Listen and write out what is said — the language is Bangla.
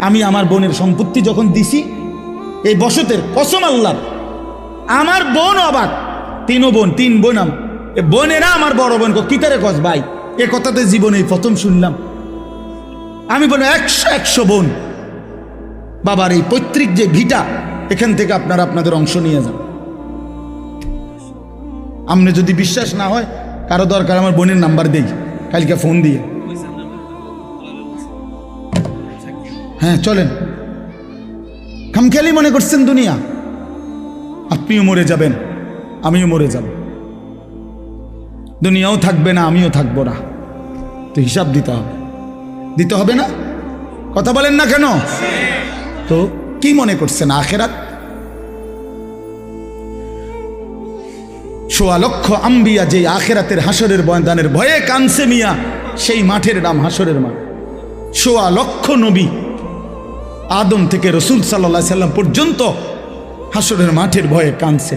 আমি আমার বোনের সম্পত্তি যখন দিছি, এই বসতের কসম আল্লাহ, আমার বোন অবাক। তিন বোন বোনেরা আমার বড় বোন কিতারে কস ভাই, এ কথাতে জীবনে প্রথম শুনলাম। আমি বলি 100 বোন, বাবার এই পৈতৃক যে ভিটা, এখান থেকে আপনারা আপনাদের অংশ নিয়ে যান। আপনি যদি বিশ্বাস না হয়, কারো দরকার আমার বোনের নাম্বার দেই, কালকে ফোন দিয়ে। হ্যাঁ চলেন, খামখেয়ালি মনে করছেন দুনিয়া? আপনিও মরে যাবেন, আমিও মরে যাব, দুনিয়াও থাকবে না, আমিও থাকবো না, তো হিসাব দিতে হবে না? কথা বলেন না কেন? তো কি মনে করছেন আখেরাত? 1.25 লক্ষ আম্বিয়া যে আখেরাতের হাসরের ময়দানের ভয়ে কানছে মিয়া, সেই মাঠের নাম হাসরের মাঠ। 1.25 লক্ষ নবী, আদম থেকে রসুল সাল্লাল্লাহু আলাইহি সাল্লাম পর্যন্ত হাসরের মাঠের ভয়ে কানছে।